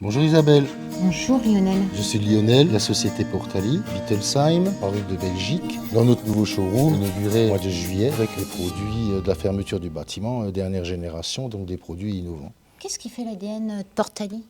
Bonjour Isabelle, Bonjour Lionel. je suis Lionel, la société Portali, Wittelsheim, paru de Belgique, dans notre nouveau showroom inauguré au mois de juillet avec les produits de la fermeture du bâtiment dernière génération, donc des produits innovants. Qu'est-ce qui fait l'ADN Portali?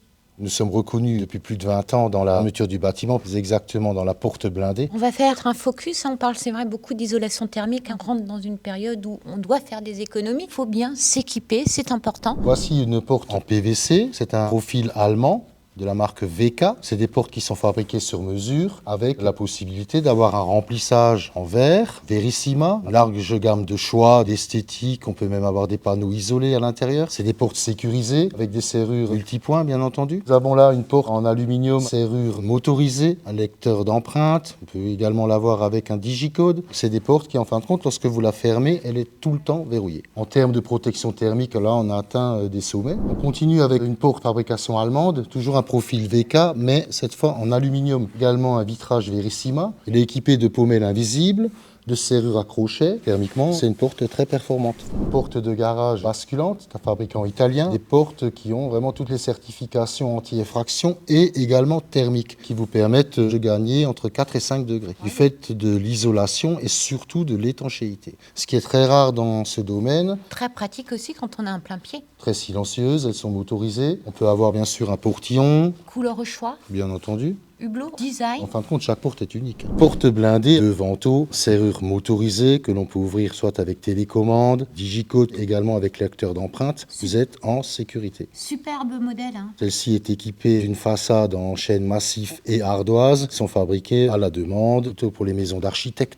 Nous sommes reconnus depuis plus de 20 ans dans la fermeture du bâtiment, plus exactement dans la porte blindée. On va faire un focus, on parle c'est vrai beaucoup d'isolation thermique, on rentre dans une période où on doit faire des économies, il faut bien s'équiper, c'est important. Voici une porte en PVC, c'est un profil allemand de la marque VK. C'est des portes qui sont fabriquées sur mesure avec la possibilité d'avoir un remplissage en verre, Verissima, une large gamme de choix, d'esthétique. On peut même avoir des panneaux isolés à l'intérieur. C'est des portes sécurisées avec des serrures multipoints, bien entendu. Nous avons là une porte en aluminium, serrure motorisée, un lecteur d'empreintes. On peut également l'avoir avec un digicode. C'est des portes qui, en fin de compte, lorsque vous la fermez, elle est tout le temps verrouillée. En termes de protection thermique, là, on a atteint des sommets. On continue avec une porte fabrication allemande, toujours un profil VK, mais cette fois en aluminium. Également un vitrage Verissima. Il est équipé de pommelles invisibles, de serrures à crochet. Thermiquement, c'est une porte très performante. Porte de garage basculante, c'est un fabricant italien. Des portes qui ont vraiment toutes les certifications anti-effraction et également thermiques, qui vous permettent de gagner entre 4 et 5 degrés. Du fait de l'isolation et surtout de l'étanchéité. Ce qui est très rare dans ce domaine. Très pratique aussi quand on a un plein pied. Très silencieuses, elles sont motorisées. On peut avoir bien sûr un portillon, Couleur au choix, bien entendu. hublot, design. En fin de compte, chaque porte est unique. Porte blindée, deux vantaux, serrure motorisée que l'on peut ouvrir soit avec télécommande, digicode, également avec lecteur d'empreintes. Vous êtes en sécurité. Superbe modèle. Celle-ci est équipée d'une façade en chêne massif et ardoise. Ils sont fabriqués à la demande, plutôt pour les maisons d'architectes.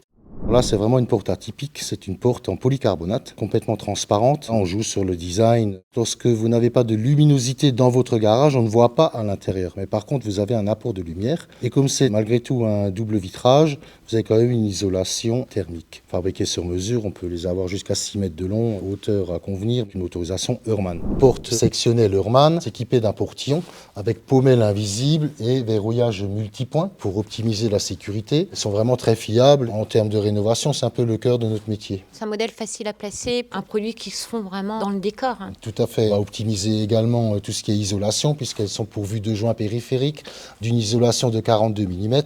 Là, c'est vraiment une porte atypique. C'est une porte en polycarbonate, complètement transparente. On joue sur le design. Lorsque vous n'avez pas de luminosité dans votre garage, on ne voit pas à l'intérieur. Mais par contre, vous avez un apport de lumière. Et comme c'est malgré tout un double vitrage, vous avez quand même une isolation thermique. Fabriquée sur mesure, on peut les avoir jusqu'à 6 mètres de long, hauteur à convenir, une autorisation Hurman. Porte sectionnelle Hurman, équipée d'un portillon avec pommelle invisible et verrouillage multipoint pour optimiser la sécurité. Elles sont vraiment très fiables en termes de rénovation, c'est un peu le cœur de notre métier. C'est un modèle facile à placer, un produit qui se fond vraiment dans le décor. Tout à fait. On va optimiser également tout ce qui est isolation, puisqu'elles sont pourvues de joints périphériques, d'une isolation de 42 mm.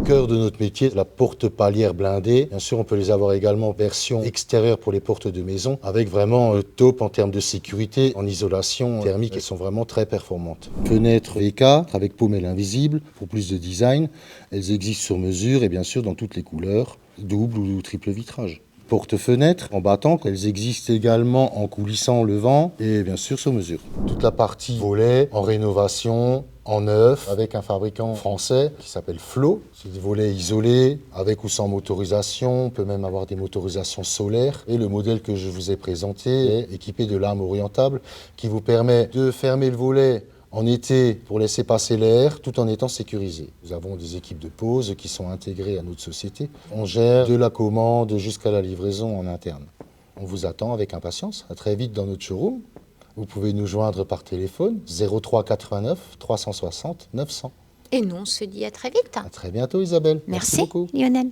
Cœur de notre métier, la porte palière blindée. Bien sûr, on peut les avoir également en version extérieure pour les portes de maison, avec vraiment top en termes de sécurité, en isolation thermique. Elles sont vraiment très performantes. Fenêtres VK avec pommelle invisible pour plus de design. Elles existent sur mesure et bien sûr dans toutes les couleurs, double ou triple vitrage. Porte-fenêtres en battant, elles existent également en coulissant le vent et bien sûr sur mesure. Toute la partie volets en rénovation, en neuf, avec un fabricant français qui s'appelle Flow. C'est des volets isolés, avec ou sans motorisation. On peut même avoir des motorisations solaires. Et le modèle que je vous ai présenté est équipé de lames orientables qui vous permet de fermer le volet en été pour laisser passer l'air tout en étant sécurisé. Nous avons des équipes de pause qui sont intégrées à notre société. On gère de la commande jusqu'à la livraison en interne. On vous attend avec impatience. À très vite dans notre showroom. Vous pouvez nous joindre par téléphone 03 89 360 900. Et nous, on se dit à très vite. À très bientôt Isabelle. Merci beaucoup. Lionel.